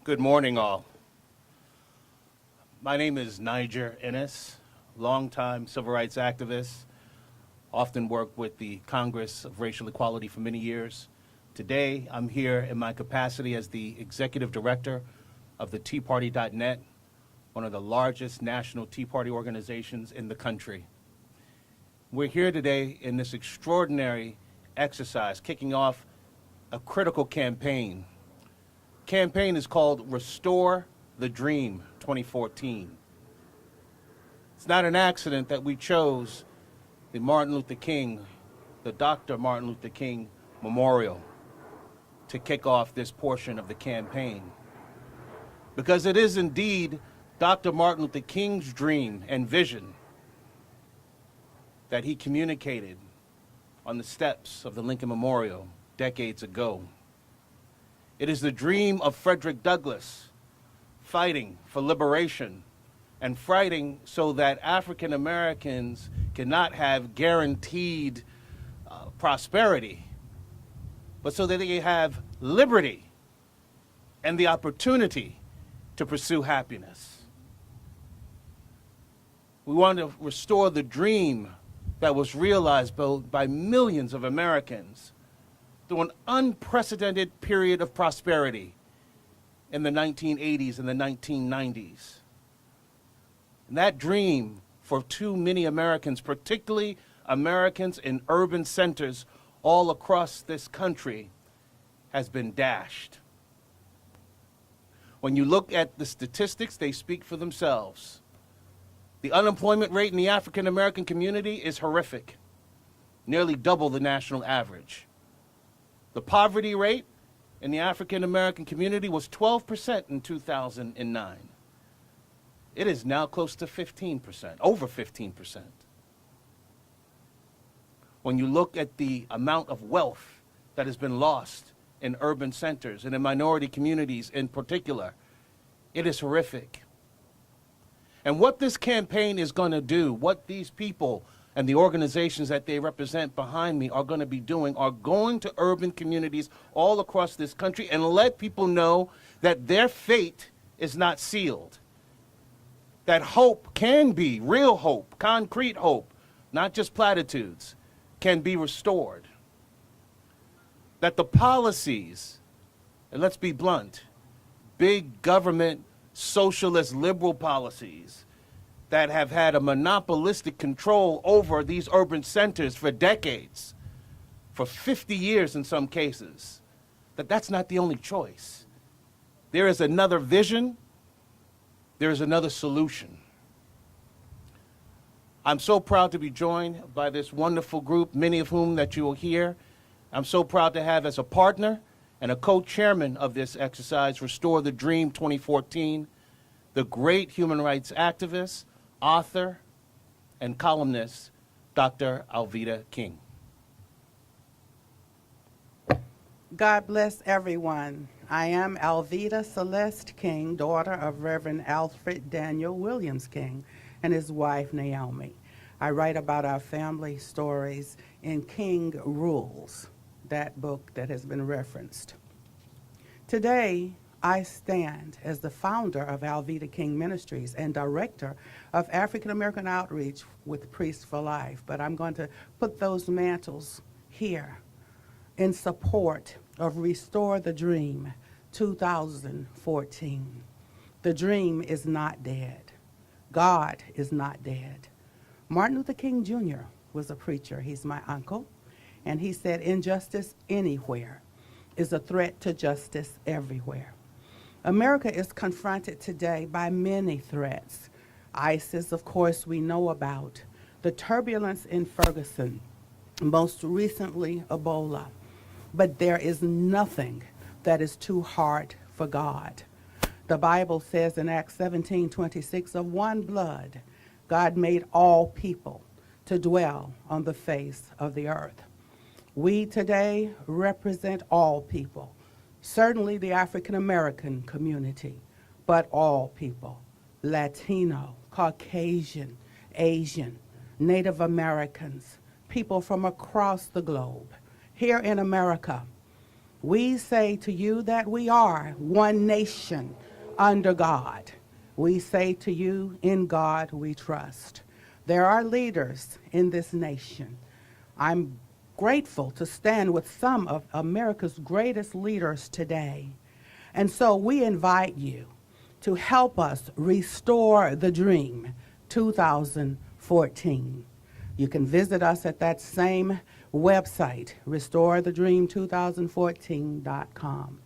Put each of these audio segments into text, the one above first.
Good morning, all. My name is Niger Innis, longtime civil rights activist, often worked with the Congress of Racial Equality for many years. Today, I'm here in my capacity as the executive director of the TeaParty.net, one of the largest national Tea Party organizations in the country. We're here today in this extraordinary exercise, kicking off a critical campaign. Campaign is called Restore the Dream 2014. It's not an accident that we chose the Dr. Martin Luther King Memorial to kick off this portion of the campaign. Because it is indeed Dr. Martin Luther King's dream and vision that he communicated on the steps of the Lincoln Memorial decades ago. It is the dream of Frederick Douglass fighting for liberation and fighting so that African Americans cannot have guaranteed prosperity, but so that they have liberty and the opportunity to pursue happiness. We want to restore the dream that was realized by millions of Americans through an unprecedented period of prosperity in the 1980s and the 1990s. And that dream for too many Americans, particularly Americans in urban centers all across this country, has been dashed. When you look at the statistics, they speak for themselves. The unemployment rate in the African American community is horrific, nearly double the national average. The poverty rate in the African American community was 12% in 2009. It is now close to 15%, over 15%. When you look at the amount of wealth that has been lost in urban centers and in minority communities in particular, it is horrific. And what this campaign is going to do, what these people and the organizations that they represent behind me are going to be doing, are going to urban communities all across this country and let people know that their fate is not sealed. That hope can be, real hope, concrete hope, not just platitudes, can be restored. That the policies, and let's be blunt, big government, socialist, liberal policies that have had a monopolistic control over these urban centers for decades, for 50 years in some cases, that's not the only choice. There is another vision, there is another solution. I'm so proud to be joined by this wonderful group, many of whom that you will hear. I'm so proud to have as a partner and a co-chairman of this exercise, Restore the Dream 2014, the great human rights activist, author, and columnist, Dr. Alveda King. God bless everyone. I am Alveda Celeste King, daughter of Reverend Alfred Daniel Williams King and his wife Naomi. I write about our family stories in King Rules, that book that has been referenced. Today, I stand as the founder of Alveda King Ministries and director of African American Outreach with Priests for Life, but I'm going to put those mantles here in support of Restore the Dream 2014. The dream is not dead. God is not dead. Martin Luther King Jr. was a preacher. He's my uncle, and he said, injustice anywhere is a threat to justice everywhere. America is confronted today by many threats. ISIS, of course, we know about. The turbulence in Ferguson, most recently Ebola. But there is nothing that is too hard for God. The Bible says in Acts 17:26, of one blood, God made all people to dwell on the face of the earth. We today represent all people. Certainly the African American community, but all people, Latino, Caucasian, Asian, Native Americans, people from across the globe. Here in America, We say to you that we are one nation under God. We say to you, in God we trust. There are leaders in this nation. I'm grateful to stand with some of America's greatest leaders today. And so we invite you to help us restore the dream 2014. You can visit us at that same website, restorethedream2014.com.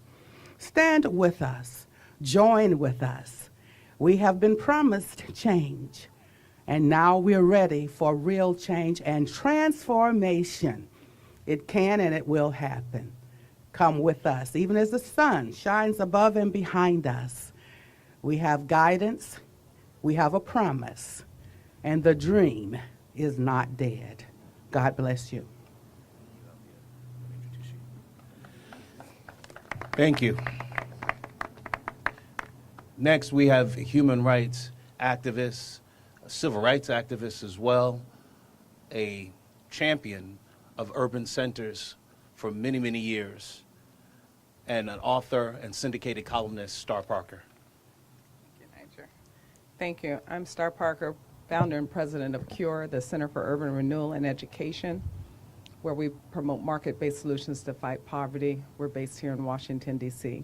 Stand with us. Join with us. We have been promised change, and now we're ready for real change and transformation. It can and it will happen. Come with us. Even as the sun shines above and behind us, we have guidance, we have a promise, and the dream is not dead. God bless you. Thank you. Next, we have human rights activists, civil rights activists as well, a champion of urban centers for many, many years, and an author and syndicated columnist, Star Parker. Thank you. I'm Star Parker, founder and president of CURE, the Center for Urban Renewal and Education, where we promote market-based solutions to fight poverty. We're based here in Washington, D.C.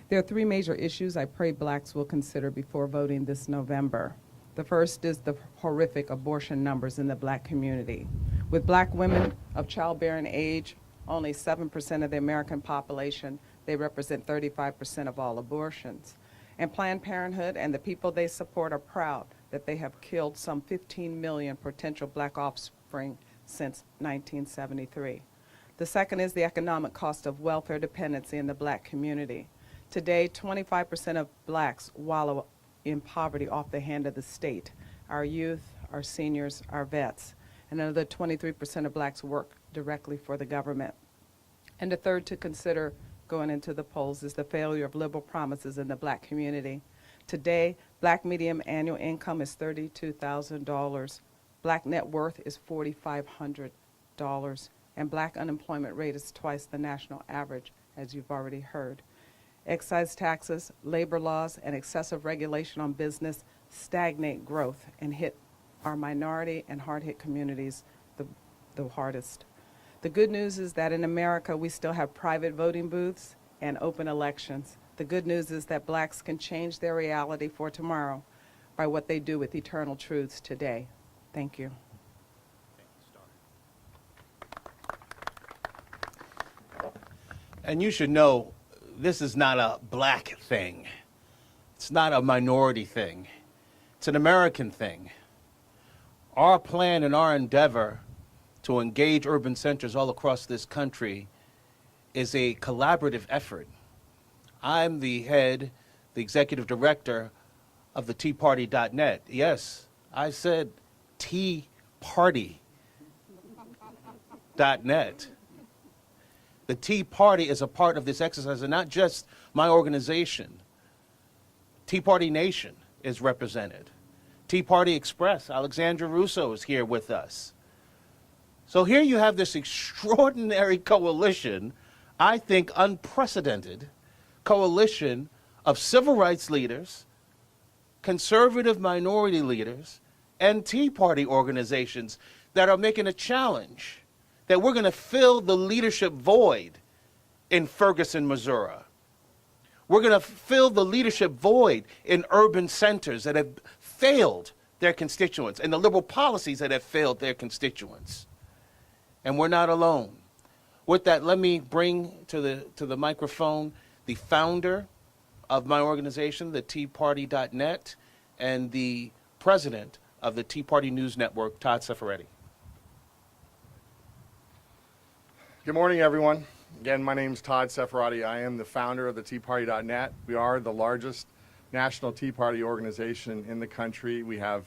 There are three major issues I pray blacks will consider before voting this November. The first is the horrific abortion numbers in the black community. With black women of childbearing age, only 7% of the American population, they represent 35% of all abortions. And Planned Parenthood and the people they support are proud that they have killed some 15 million potential black offspring since 1973. The second is the economic cost of welfare dependency in the black community. Today, 25% of blacks wallow in poverty off the hand of the state. Our youth, our seniors, our vets. And another 23% of blacks work directly for the government. And the third to consider going into the polls is the failure of liberal promises in the black community. Today, black median annual income is $32,000. Black net worth is $4,500. And black unemployment rate is twice the national average, as you've already heard. Excise taxes, labor laws, and excessive regulation on business stagnate growth and hit our minority and hard-hit communities the hardest. The good news is that in America, we still have private voting booths and open elections. The good news is that blacks can change their reality for tomorrow by what they do with eternal truths today. Thank you. And you should know, this is not a black thing. It's not a minority thing. It's an American thing. Our plan and our endeavor to engage urban centers all across this country is a collaborative effort. I'm the head, the executive director of the TeaParty.net. Yes, I said TeaParty.net. The Tea Party is a part of this exercise, and not just my organization. Tea Party Nation is represented. Tea Party Express, Alexandra Russo is here with us. So here you have this extraordinary coalition, I think unprecedented coalition of civil rights leaders, conservative minority leaders, and Tea Party organizations that are making a challenge that we're going to fill the leadership void in Ferguson, Missouri. We're going to fill the leadership void in urban centers that have failed their constituents and the liberal policies that have failed their constituents. And we're not alone. With that, let me bring to the microphone the founder of my organization, the TeaParty.net, and the president of the Tea Party News Network, Todd Ciferetti. Good morning, everyone. Again, my name is Todd Ciferetti. I am the founder of the TeaParty.net. We are the largest national Tea Party organization in the country. We have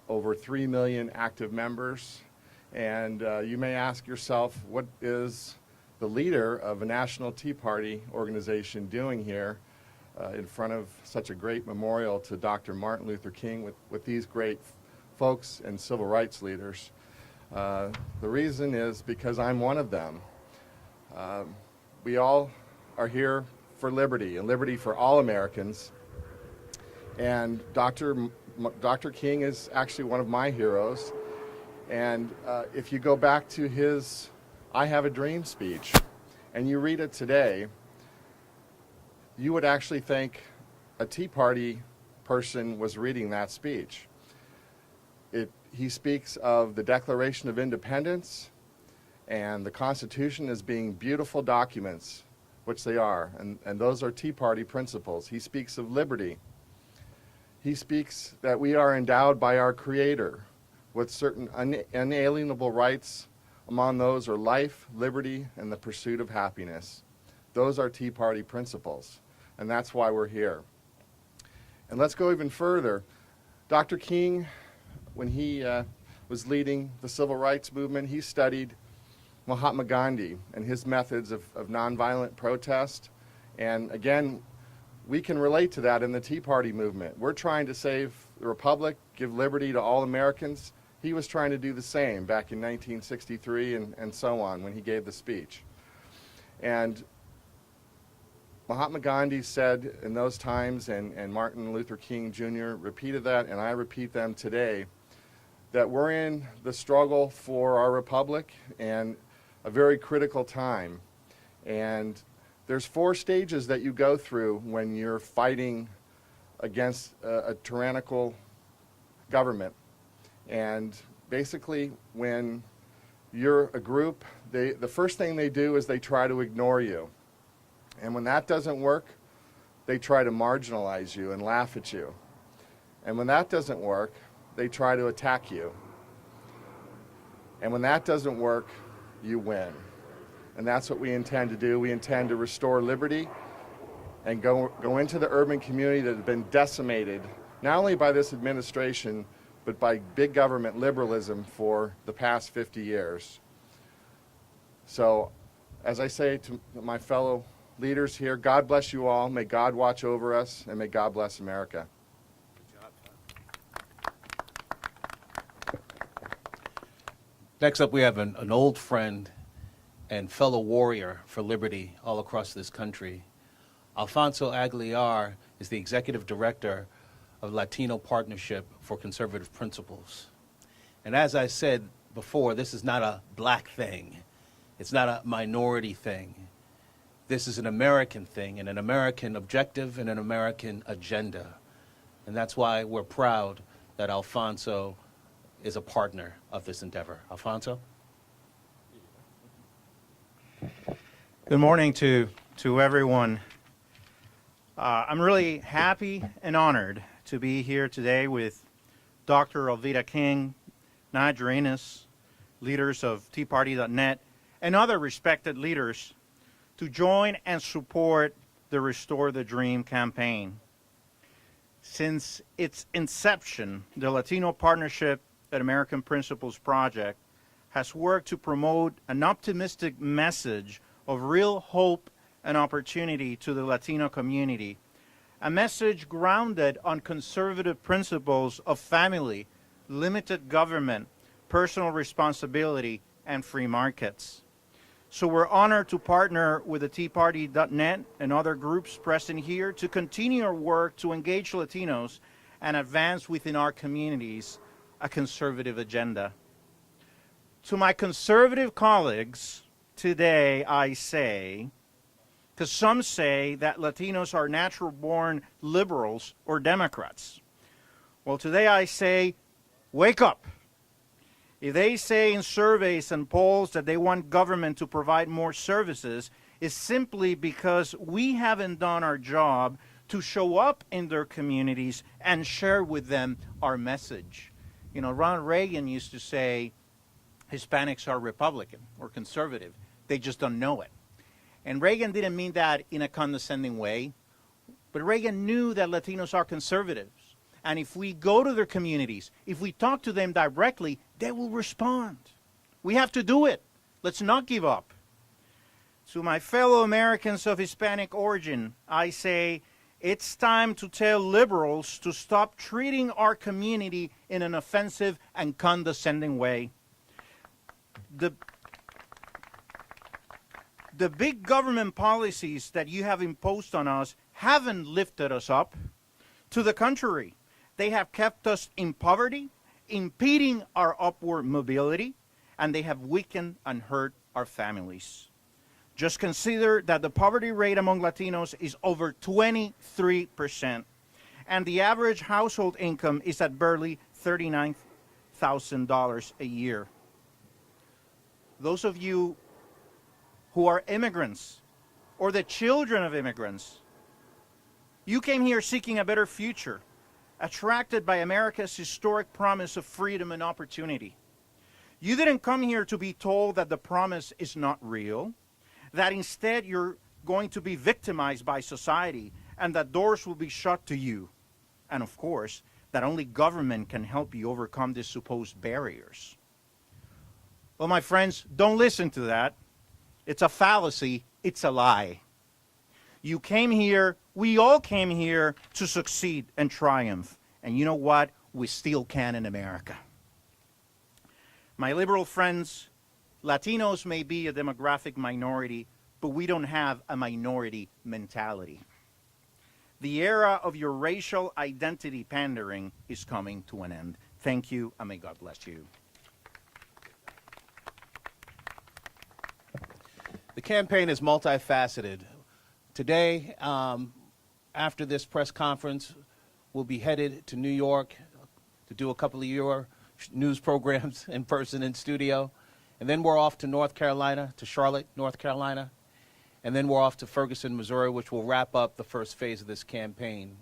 over 3 million active members. And you may ask yourself, what is the leader of a national Tea Party organization doing here in front of such a great memorial to Dr. Martin Luther King with these great folks and civil rights leaders? The reason is because I'm one of them. we all are here for liberty, and liberty for all Americans. And Dr. King is actually one of my heroes. And if you go back to his I Have a Dream speech, and you read it today, you would actually think a Tea Party person was reading that speech. He speaks of the Declaration of Independence and the Constitution as being beautiful documents, which they are, and those are Tea Party principles. He speaks of liberty. He speaks that we are endowed by our Creator with certain unalienable rights. Among those are life, liberty, and the pursuit of happiness. Those are Tea Party principles, and that's why we're here. And let's go even further. Dr. King, when he was leading the civil rights movement, he studied Mahatma Gandhi and his methods of nonviolent protest. And again, we can relate to that in the Tea Party movement. We're trying to save the Republic, give liberty to all Americans. He was trying to do the same back in 1963 and so on when he gave the speech. And Mahatma Gandhi said in those times, and Martin Luther King Jr. repeated that, and I repeat them today, that we're in the struggle for our republic and a very critical time. And there's 4 stages that you go through when you're fighting against a tyrannical government. And basically, when you're a group, the first thing they do is they try to ignore you. And when that doesn't work, they try to marginalize you and laugh at you. And when that doesn't work, they try to attack you. And when that doesn't work, you win. And that's what we intend to do. We intend to restore liberty and go into the urban community that has been decimated, not only by this administration, but by big government liberalism for the past 50 years. So, as I say to my fellow leaders here, God bless you all. May God watch over us, and may God bless America. Next up, we have an old friend and fellow warrior for liberty all across this country. Alfonso Aguilar is the executive director of Latino Partnership for Conservative Principles. And as I said before, this is not a black thing. It's not a minority thing. This is an American thing, and an American objective and an American agenda. And that's why we're proud that Alfonso is a partner of this endeavor. Alfonso? Good morning to everyone. I'm really happy and honored to be here today with Dr. Alveda King, Niger Innis, leaders of TeaParty.net, and other respected leaders to join and support the Restore the Dream campaign. Since its inception, the Latino Partnership at American Principles Project has worked to promote an optimistic message of real hope and opportunity to the Latino community, a message grounded on conservative principles of family, limited government, personal responsibility, and free markets. So we're honored to partner with the TeaParty.net and other groups present here to continue our work to engage Latinos and advance within our communities a conservative agenda. To my conservative colleagues, today I say, because some say that Latinos are natural-born liberals or Democrats. Well, today I say, wake up. If they say in surveys and polls that they want government to provide more services, it's simply because we haven't done our job to show up in their communities and share with them our message. You know, Ronald Reagan used to say Hispanics are Republican or conservative. They just don't know it. And Reagan didn't mean that in a condescending way, but Reagan knew that Latinos are conservatives. And if we go to their communities, if we talk to them directly, they will respond. We have to do it. Let's not give up. To my fellow Americans of Hispanic origin, I say it's time to tell liberals to stop treating our community in an offensive and condescending way. The big government policies that you have imposed on us haven't lifted us up. To the contrary, they have kept us in poverty, impeding our upward mobility, and they have weakened and hurt our families. Just consider that the poverty rate among Latinos is over 23%, and the average household income is at barely $39,000 a year. Those of you who are immigrants or the children of immigrants, you came here seeking a better future, attracted by America's historic promise of freedom and opportunity. You didn't come here to be told that the promise is not real, that instead you're going to be victimized by society and that doors will be shut to you. And of course, that only government can help you overcome these supposed barriers. Well, my friends, don't listen to that. It's a fallacy. It's a lie. You came here, we all came here to succeed and triumph. And you know what? We still can in America. My liberal friends, Latinos may be a demographic minority, but we don't have a minority mentality. The era of your racial identity pandering is coming to an end. Thank you, and may God bless you. The campaign is multifaceted. Today, after this press conference, we'll be headed to New York to do a couple of your news programs in person in studio. And then we're off to North Carolina, to Charlotte, North Carolina. And then we're off to Ferguson, Missouri, which will wrap up the first phase of this campaign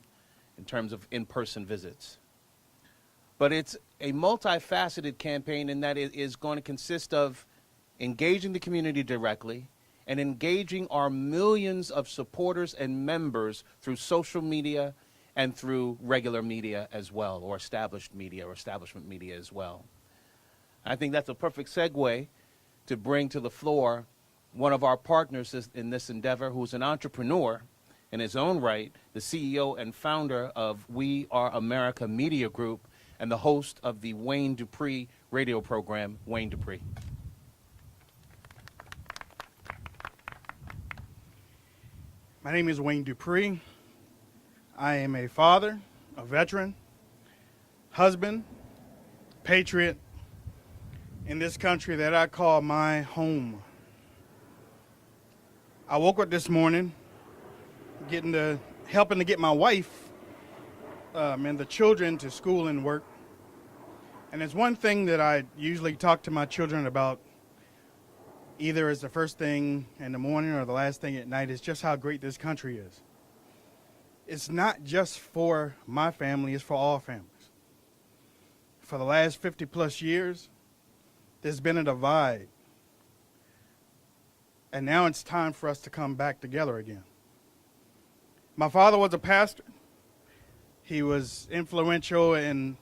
in terms of in-person visits. But it's a multifaceted campaign in that it is going to consist of engaging the community directly and engaging our millions of supporters and members through social media and through regular media as well, or established media or establishment media as well. I think that's a perfect segue to bring to the floor one of our partners in this endeavor, who's an entrepreneur in his own right, the CEO and founder of WAAR Media Group, and the host of the Wayne Dupree radio program, Wayne Dupree. My name is Wayne Dupree. I am a father, a veteran, husband, patriot in this country that I call my home. I woke up this morning helping to get my wife and the children to school and work. And there's one thing that I usually talk to my children about, either as the first thing in the morning or the last thing at night, is just how great this country is. It's not just for my family, it's for all families. For the last 50 plus years, there's been a divide. And now it's time for us to come back together again. My father was a pastor. He was influential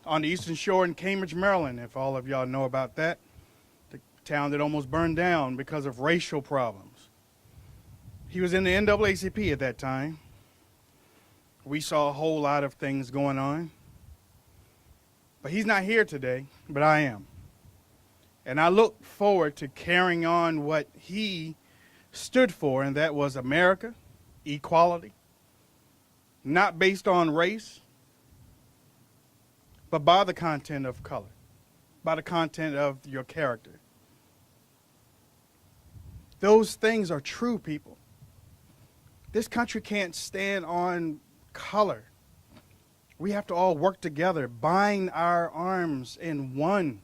on the Eastern Shore in Cambridge, Maryland, if all of y'all know about that. The town that almost burned down because of racial problems. He was in the NAACP at that time. We saw a whole lot of things going on. But he's not here today, but I am. And I look forward to carrying on what he stood for, and that was America, equality, not based on race, but by the content of color, by the content of your character. Those things are true, people. This country can't stand on color. We have to all work together, bind our arms in one.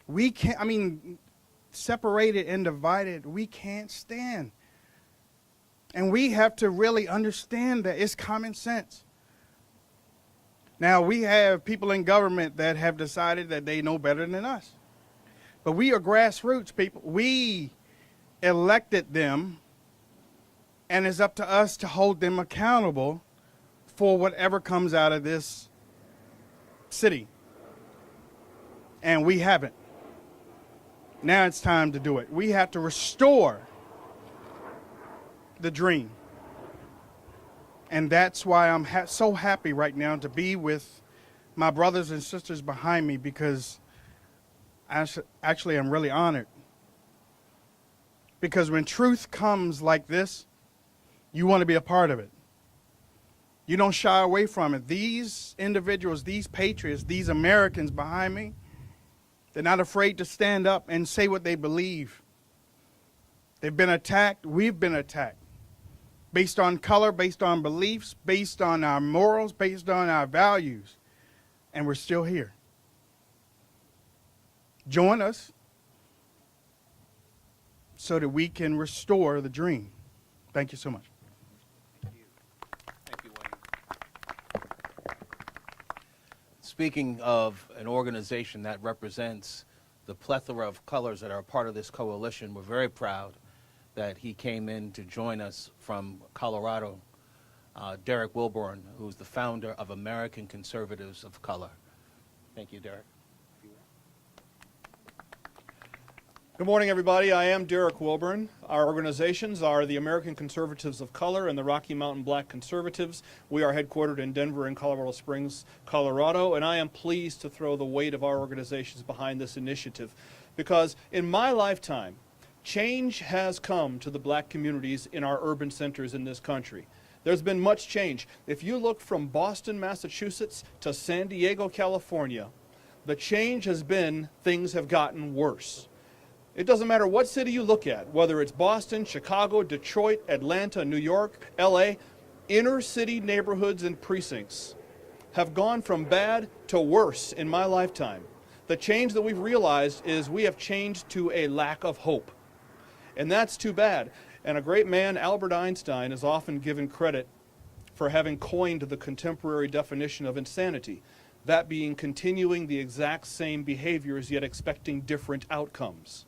We can't, separated and divided, we can't stand. And we have to really understand that it's common sense. Now, we have people in government that have decided that they know better than us. But we are grassroots people. We elected them, and it's up to us to hold them accountable for whatever comes out of this city. And we haven't. Now it's time to do it. We have to restore the dream. And that's why I'm so happy right now to be with my brothers and sisters behind me, because actually I'm really honored. Because when truth comes like this, you want to be a part of it. You don't shy away from it. These individuals, these patriots, these Americans behind me, they're not afraid to stand up and say what they believe. They've been attacked. We've been attacked. Based on color, based on beliefs, based on our morals, based on our values. And we're still here. Join us so that we can restore the dream. Thank you so much. Thank you, Wayne. Speaking of an organization that represents the plethora of colors that are a part of this coalition, we're very proud that he came in to join us from Colorado, Derrick Wilburn, who's the founder of American Conservatives of Color. Thank you, Derrick. Good morning, everybody. I am Derrick Wilburn. Our organizations are the American Conservatives of Color and the Rocky Mountain Black Conservatives. We are headquartered in Denver and Colorado Springs, Colorado, and I am pleased to throw the weight of our organizations behind this initiative because in my lifetime, change has come to the black communities in our urban centers in this country. There's been much change. If you look from Boston, Massachusetts to San Diego, California, the change has been things have gotten worse. It doesn't matter what city you look at, whether it's Boston, Chicago, Detroit, Atlanta, New York, LA, inner city neighborhoods and precincts have gone from bad to worse in my lifetime. The change that we've realized is we have changed to a lack of hope. And that's too bad. And a great man, Albert Einstein, is often given credit for having coined the contemporary definition of insanity, that being continuing the exact same behaviors yet expecting different outcomes.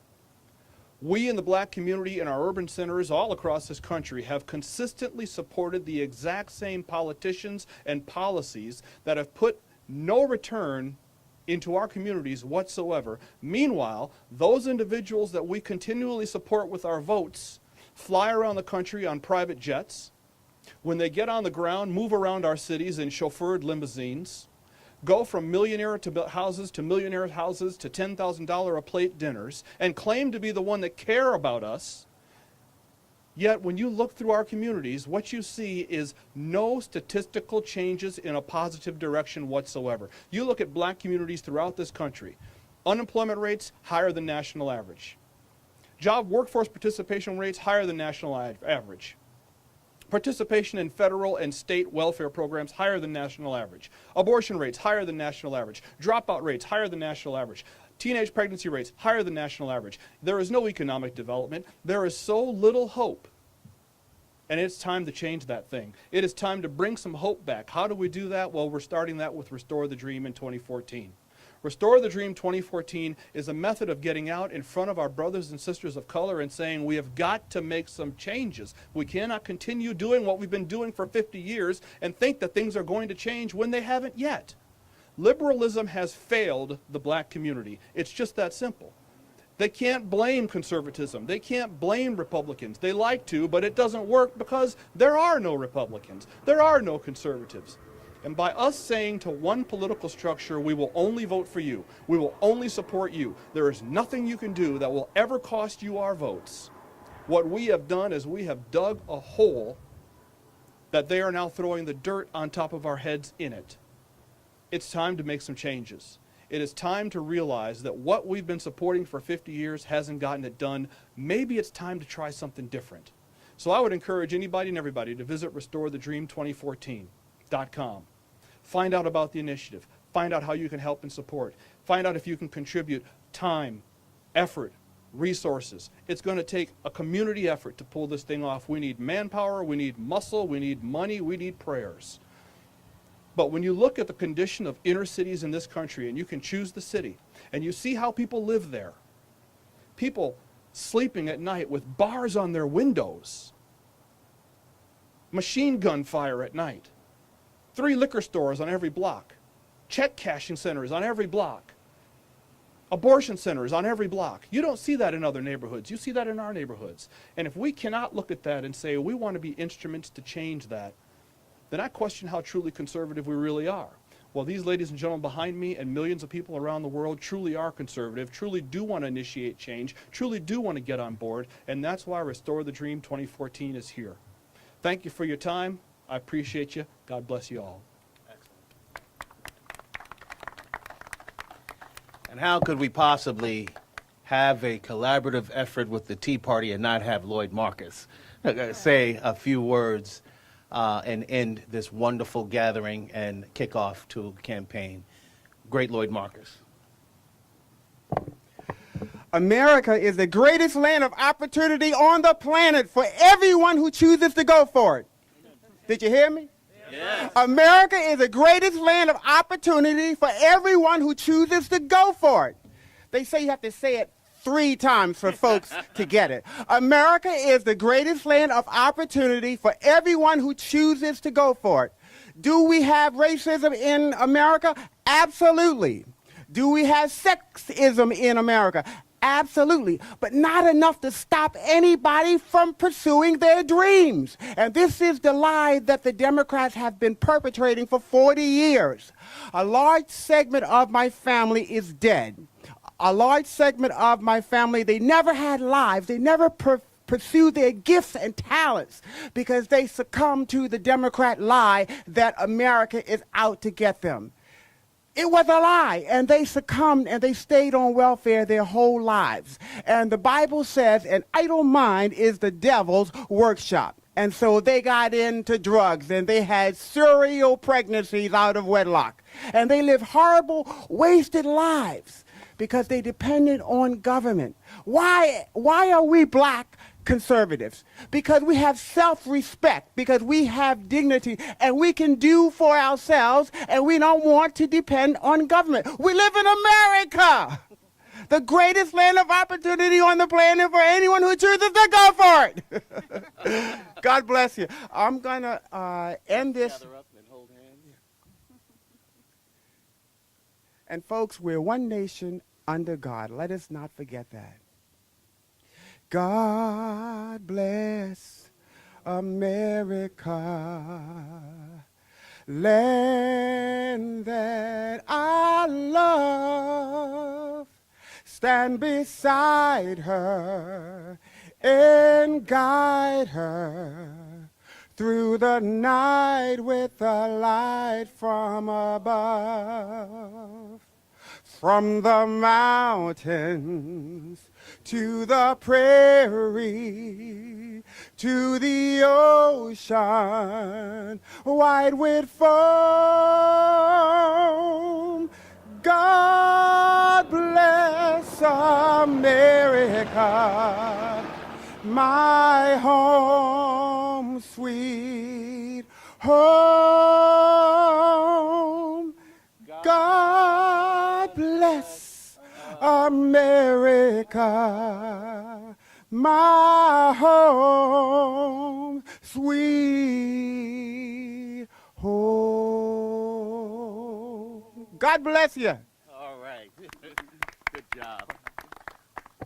We in the black community in our urban centers all across this country have consistently supported the exact same politicians and policies that have put no return into our communities whatsoever. Meanwhile, those individuals that we continually support with our votes fly around the country on private jets. When they get on the ground, move around our cities in chauffeured limousines, go from millionaire houses to millionaire houses to $10,000 a plate dinners, and claim to be the one that care about us. Yet when you look through our communities, what you see is no statistical changes in a positive direction whatsoever. You look at black communities throughout this country, unemployment rates higher than national average. Job workforce participation rates higher than national average. Participation in federal and state welfare programs higher than national average. Abortion rates higher than national average. Dropout rates higher than national average. Teenage pregnancy rates higher than national average. There is no economic development. There is so little hope. And it's time to change that thing. It is time to bring some hope back. How do we do that? Well, we're starting that with Restore the Dream in 2014. Restore the Dream 2014 is a method of getting out in front of our brothers and sisters of color and saying we have got to make some changes. We cannot continue doing what we've been doing for 50 years and think that things are going to change when they haven't yet. Liberalism has failed the black community. It's just that simple. They can't blame conservatism. They can't blame Republicans. They like to, but it doesn't work because there are no Republicans. There are no conservatives. And by us saying to one political structure, we will only vote for you, we will only support you, there is nothing you can do that will ever cost you our votes. What we have done is we have dug a hole that they are now throwing the dirt on top of our heads in it. It's time to make some changes. It is time to realize that what we've been supporting for 50 years hasn't gotten it done. Maybe it's time to try something different. So I would encourage anybody and everybody to visit RestoreTheDream2014.com. Find out about the initiative. Find out how you can help and support. Find out if you can contribute time, effort, resources. It's going to take a community effort to pull this thing off. We need manpower, we need muscle, we need money, we need prayers. But when you look at the condition of inner cities in this country, and you can choose the city, and you see how people live there, people sleeping at night with bars on their windows, machine gun fire at night, 3 liquor stores on every block, check cashing centers on every block, abortion centers on every block. You don't see that in other neighborhoods. You see that in our neighborhoods. And if we cannot look at that and say we want to be instruments to change that, then I question how truly conservative we really are. Well, these ladies and gentlemen behind me and millions of people around the world truly are conservative, truly do want to initiate change, truly do want to get on board, and that's why Restore the Dream 2014 is here. Thank you for your time. I appreciate you. God bless you all. And how could we possibly have a collaborative effort with the Tea Party and not have Lloyd Marcus say a few words and end this wonderful gathering and kick off to a campaign? Great Lloyd Marcus. America is the greatest land of opportunity on the planet for everyone who chooses to go for it. Did you hear me? Yes. America is the greatest land of opportunity for everyone who chooses to go for it. They say you have to say it 3 times for folks to get it. America is the greatest land of opportunity for everyone who chooses to go for it. Do we have racism in America? Absolutely. Do we have sexism in America? Absolutely, but not enough to stop anybody from pursuing their dreams. And this is the lie that the Democrats have been perpetrating for 40 years. A large segment of my family is dead. A large segment of my family, they never had lives. They never pursued their gifts and talents because they succumbed to the Democrat lie that America is out to get them. It was a lie, and they succumbed and they stayed on welfare their whole lives. And the Bible says an idle mind is the devil's workshop. And so they got into drugs, and they had serial pregnancies out of wedlock. And they lived horrible, wasted lives because they depended on government. Why are we black conservatives? Because we have self-respect, because we have dignity, and we can do for ourselves, and we don't want to depend on government. We live in America, the greatest land of opportunity on the planet for anyone who chooses to go for it. God bless you. I'm going to end this. And folks, we're one nation under God. Let us not forget that. God bless America, land that I love. Stand beside her and guide her through the night with a light from above. From the mountains to the prairie, to the ocean, wide with foam. God bless America, my home, sweet home. God bless America, my home, sweet home. God bless you. All right. Good job.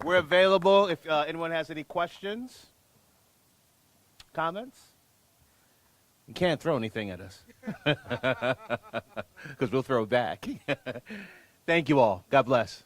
We're available if anyone has any questions, comments. You can't throw anything at us because we'll throw back. Thank you all. God bless.